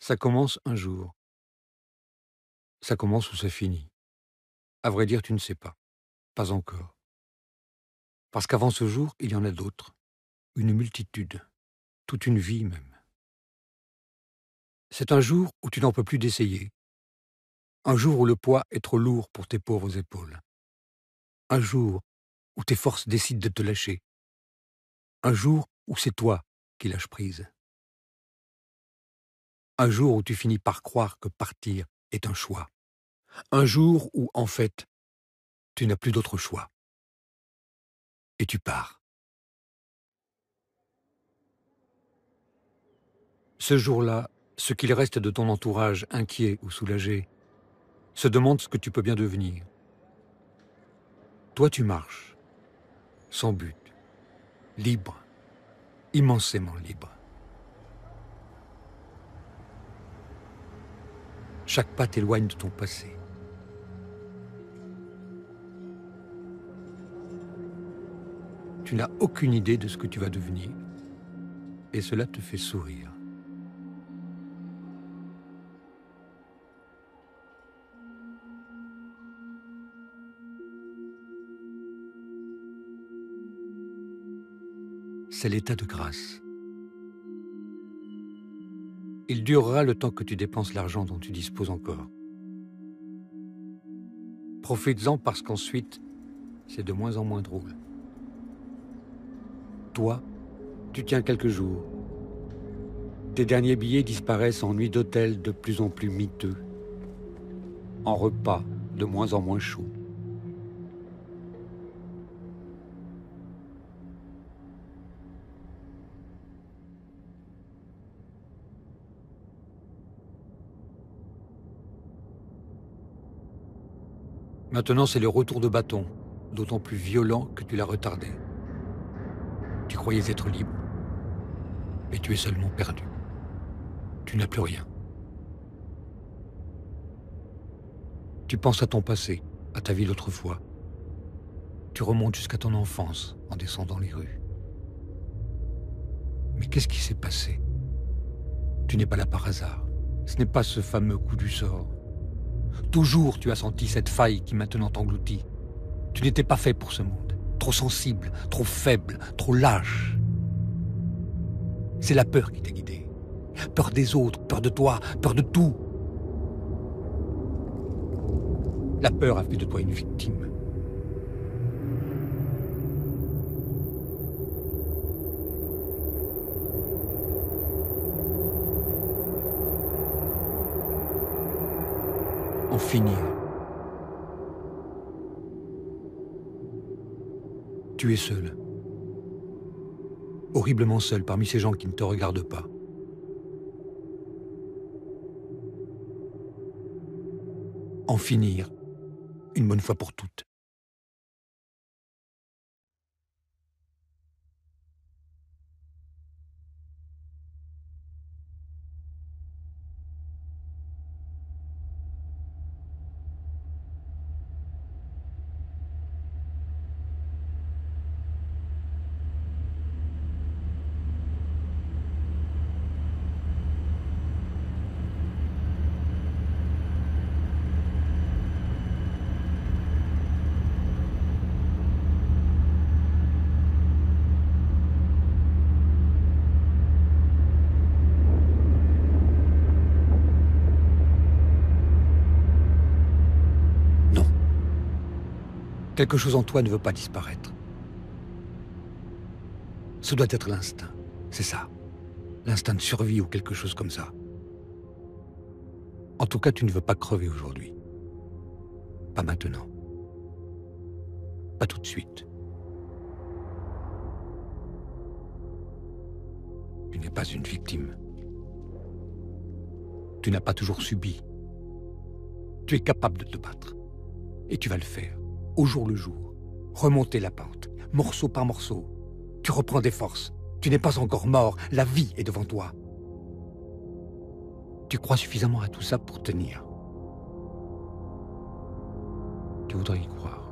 Ça commence un jour. Ça commence ou ça finit. À vrai dire, tu ne sais pas. Pas encore. Parce qu'avant ce jour, il y en a d'autres. Une multitude. Toute une vie même. C'est un jour où tu n'en peux plus d'essayer. Un jour où le poids est trop lourd pour tes pauvres épaules. Un jour où tes forces décident de te lâcher. Un jour où c'est toi qui lâches prise. Un jour où tu finis par croire que partir est un choix. Un jour où, en fait, tu n'as plus d'autre choix. Et tu pars. Ce jour-là, ce qu'il reste de ton entourage, inquiet ou soulagé, se demande ce que tu peux bien devenir. Toi, tu marches, sans but, libre, immensément libre. Chaque pas t'éloigne de ton passé. Tu n'as aucune idée de ce que tu vas devenir, et cela te fait sourire. C'est l'état de grâce. Il durera le temps que tu dépenses l'argent dont tu disposes encore. Profites-en parce qu'ensuite, c'est de moins en moins drôle. Toi, tu tiens quelques jours. Tes derniers billets disparaissent en nuits d'hôtel de plus en plus miteux, en repas de moins en moins chauds. Maintenant, c'est le retour de bâton, d'autant plus violent que tu l'as retardé. Tu croyais être libre, mais tu es seulement perdu. Tu n'as plus rien. Tu penses à ton passé, à ta vie d'autrefois. Tu remontes jusqu'à ton enfance en descendant les rues. Mais qu'est-ce qui s'est passé? Tu n'es pas là par hasard. Ce n'est pas ce fameux coup du sort. Toujours tu as senti cette faille qui maintenant t'engloutit. Tu n'étais pas fait pour ce monde. Trop sensible, trop faible, trop lâche. C'est la peur qui t'a guidé. Peur des autres, peur de toi, peur de tout. La peur a fait de toi une victime. En finir. Tu es seul. Horriblement seul parmi ces gens qui ne te regardent pas. En finir, une bonne fois pour toutes. Non. Quelque chose en toi ne veut pas disparaître. Ce doit être l'instinct. C'est ça. L'instinct de survie ou quelque chose comme ça. En tout cas, tu ne veux pas crever aujourd'hui. Pas maintenant. Pas tout de suite. Tu n'es pas une victime. Tu n'as pas toujours subi. Tu es capable de te battre. Et tu vas le faire, au jour le jour. Remonter la pente, morceau par morceau. Tu reprends des forces. Tu n'es pas encore mort. La vie est devant toi. Tu crois suffisamment à tout ça pour tenir. Tu voudrais y croire.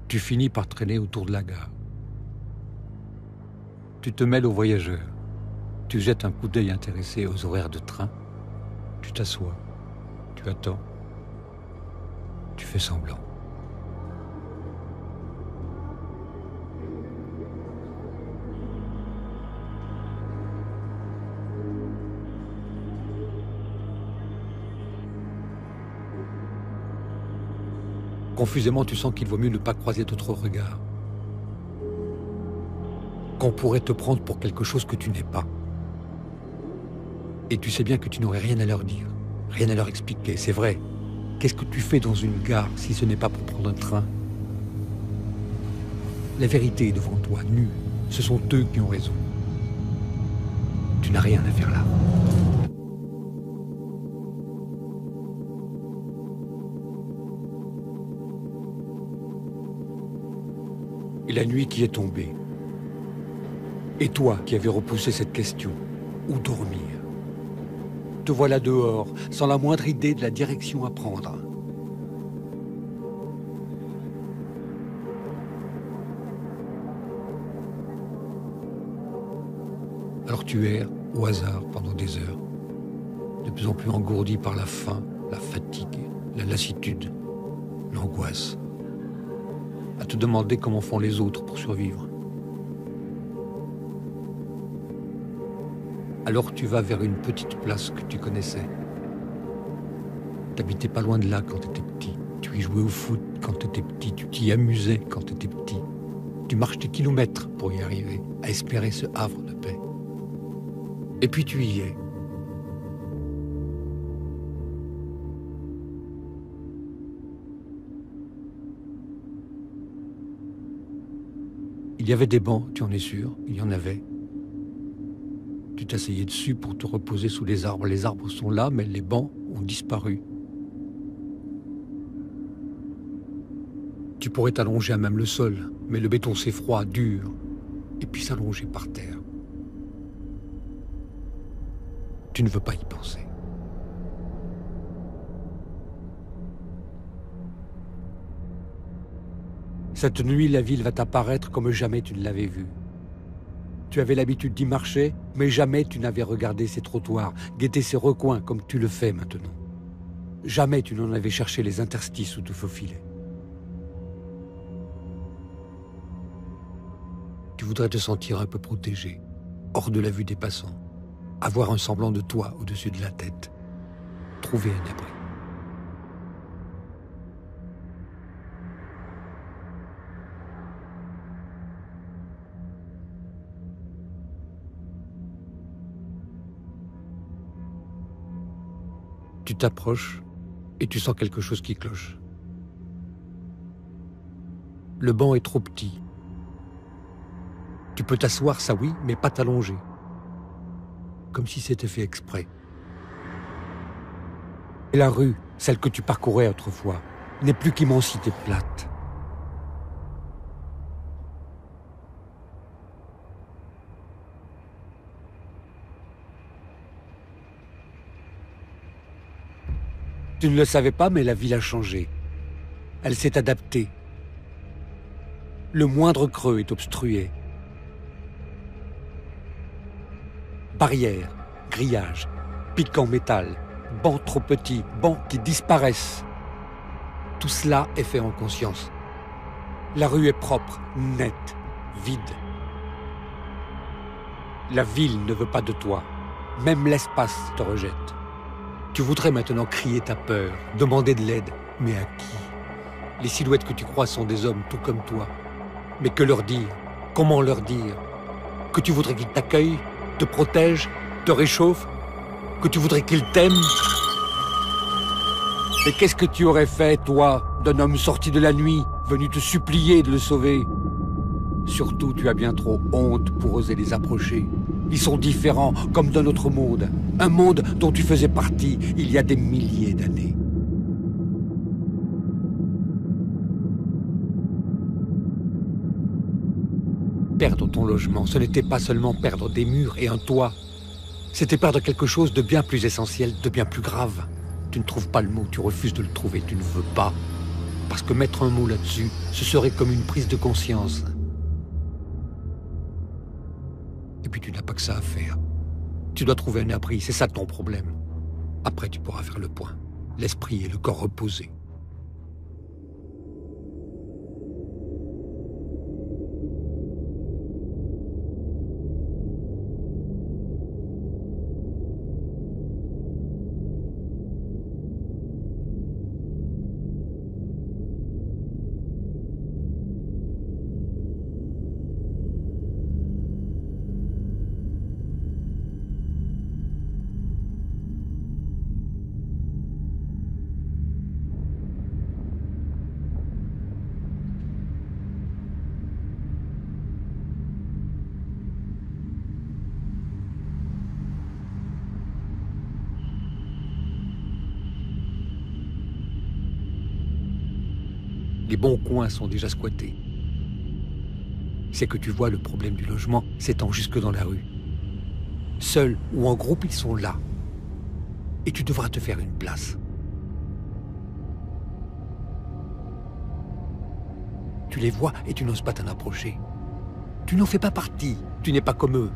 Tu finis par traîner autour de la gare. Tu te mêles aux voyageurs. Tu jettes un coup d'œil intéressé aux horaires de train. Tu t'assois. Tu attends. Tu fais semblant. Confusément, tu sens qu'il vaut mieux ne pas croiser d'autres regards. Qu'on pourrait te prendre pour quelque chose que tu n'es pas. Et tu sais bien que tu n'aurais rien à leur dire, rien à leur expliquer, c'est vrai. Qu'est-ce que tu fais dans une gare si ce n'est pas pour prendre un train? La vérité est devant toi, nue. Ce sont eux qui ont raison. Tu n'as rien à faire là. Et la nuit qui est tombée. Et toi qui avais repoussé cette question, où dormir? Te voilà dehors, sans la moindre idée de la direction à prendre. Alors tu erres au hasard pendant des heures, de plus en plus engourdi par la faim, la fatigue, la lassitude, l'angoisse, à te demander comment font les autres pour survivre. Alors tu vas vers une petite place que tu connaissais. T'habitais pas loin de là quand t'étais petit. Tu y jouais au foot quand t'étais petit. Tu t'y amusais quand t'étais petit. Tu marches des kilomètres pour y arriver, à espérer ce havre de paix. Et puis tu y es. Il y avait des bancs, tu en es sûr, il y en avait. Tu t'asseyais dessus pour te reposer sous les arbres. Les arbres sont là, mais les bancs ont disparu. Tu pourrais t'allonger à même le sol, mais le béton c'est froid, dur, et puis s'allonger par terre. Tu ne veux pas y penser. Cette nuit, la ville va t'apparaître comme jamais tu ne l'avais vue. Tu avais l'habitude d'y marcher, mais jamais tu n'avais regardé ces trottoirs, guetté ces recoins comme tu le fais maintenant. Jamais tu n'en avais cherché les interstices où te faufiler. Tu voudrais te sentir un peu protégé, hors de la vue des passants, avoir un semblant de toi au-dessus de la tête, trouver un abri. Tu t'approches et tu sens quelque chose qui cloche. Le banc est trop petit. Tu peux t'asseoir, ça oui, mais pas t'allonger. Comme si c'était fait exprès. Et la rue, celle que tu parcourais autrefois, n'est plus qu'immensité plate. Tu ne le savais pas, mais la ville a changé. Elle s'est adaptée. Le moindre creux est obstrué. Barrières, grillages, pics en métal, bancs trop petits, bancs qui disparaissent. Tout cela est fait en conscience. La rue est propre, nette, vide. La ville ne veut pas de toi. Même l'espace te rejette. Tu voudrais maintenant crier ta peur, demander de l'aide, mais à qui? Les silhouettes que tu crois sont des hommes tout comme toi. Mais que leur dire? Comment leur dire? Que tu voudrais qu'ils t'accueillent, te protègent, te réchauffent? Que tu voudrais qu'ils t'aiment? Mais qu'est-ce que tu aurais fait, toi, d'un homme sorti de la nuit, venu te supplier de le sauver? Surtout, tu as bien trop honte pour oser les approcher. Ils sont différents, comme d'un autre monde. Un monde dont tu faisais partie il y a des milliers d'années. Perdre ton logement, ce n'était pas seulement perdre des murs et un toit. C'était perdre quelque chose de bien plus essentiel, de bien plus grave. Tu ne trouves pas le mot, tu refuses de le trouver, tu ne veux pas. Parce que mettre un mot là-dessus, ce serait comme une prise de conscience. Et puis tu n'as pas que ça à faire. Tu dois trouver un abri, c'est ça ton problème. Après tu pourras faire le point. L'esprit et le corps reposés. Les bons coins sont déjà squattés. C'est que tu vois le problème du logement s'étend jusque dans la rue. Seuls ou en groupe, ils sont là. Et tu devras te faire une place. Tu les vois et tu n'oses pas t'en approcher. Tu n'en fais pas partie, tu n'es pas comme eux.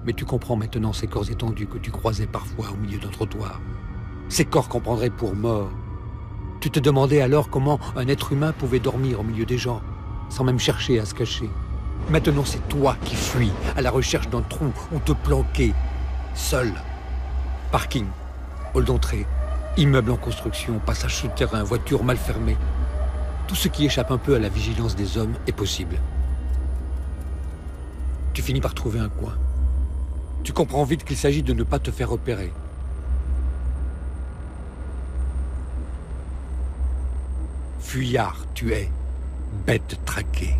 Mais tu comprends maintenant ces corps étendus que tu croisais parfois au milieu d'un trottoir. Ces corps qu'on prendrait pour morts. Tu te demandais alors comment un être humain pouvait dormir au milieu des gens, sans même chercher à se cacher. Maintenant, c'est toi qui fuis, à la recherche d'un trou où te planquer, seul. Parking, hall d'entrée, immeuble en construction, passage souterrain, voiture mal fermée. Tout ce qui échappe un peu à la vigilance des hommes est possible. Tu finis par trouver un coin. Tu comprends vite qu'il s'agit de ne pas te faire repérer. Fuyard, tu es, bête traquée.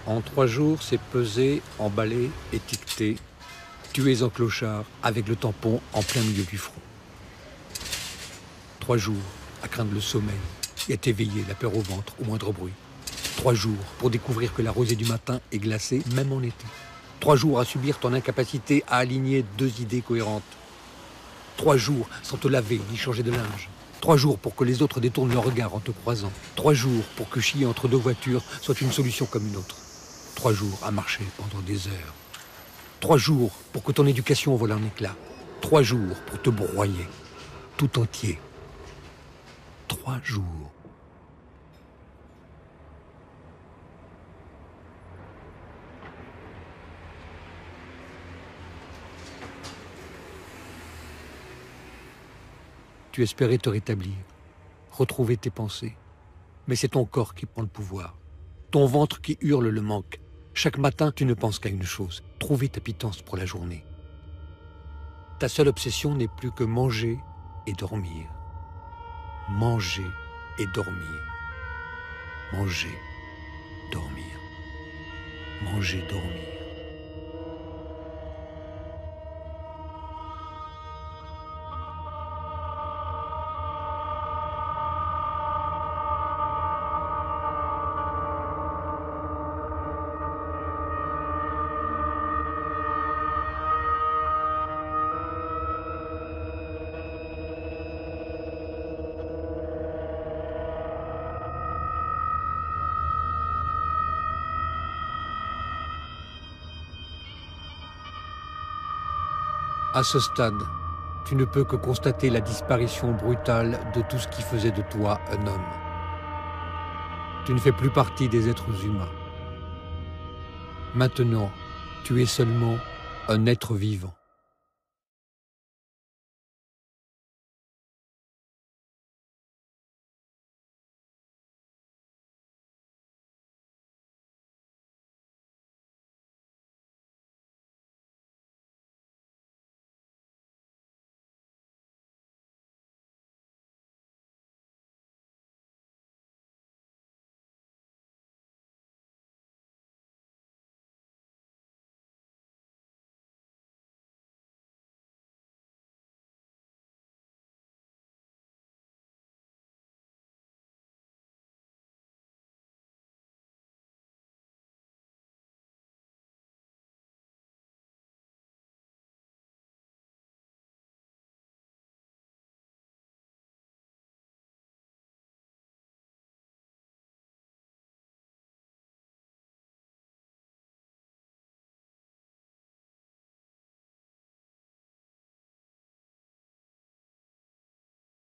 En 3 jours, c'est pesé, emballé, étiqueté, tué en clochard, avec le tampon en plein milieu du front. 3 jours à craindre le sommeil et à t'éveiller, la peur au ventre, au moindre bruit. 3 jours pour découvrir que la rosée du matin est glacée, même en été. 3 jours à subir ton incapacité à aligner 2 idées cohérentes. 3 jours sans te laver ni changer de linge. 3 jours pour que les autres détournent leur regard en te croisant. 3 jours pour que chier entre 2 voitures soit une solution comme une autre. 3 jours à marcher pendant des heures. 3 jours pour que ton éducation vole en éclats. 3 jours pour te broyer, tout entier. 3 jours. Tu espérais te rétablir, retrouver tes pensées. Mais c'est ton corps qui prend le pouvoir. Ton ventre qui hurle le manque. Chaque matin, tu ne penses qu'à une chose, trouver ta pitance pour la journée. Ta seule obsession n'est plus que manger et dormir. Manger et dormir. Manger, dormir. Manger, dormir. À ce stade, tu ne peux que constater la disparition brutale de tout ce qui faisait de toi un homme. Tu ne fais plus partie des êtres humains. Maintenant, tu es seulement un être vivant.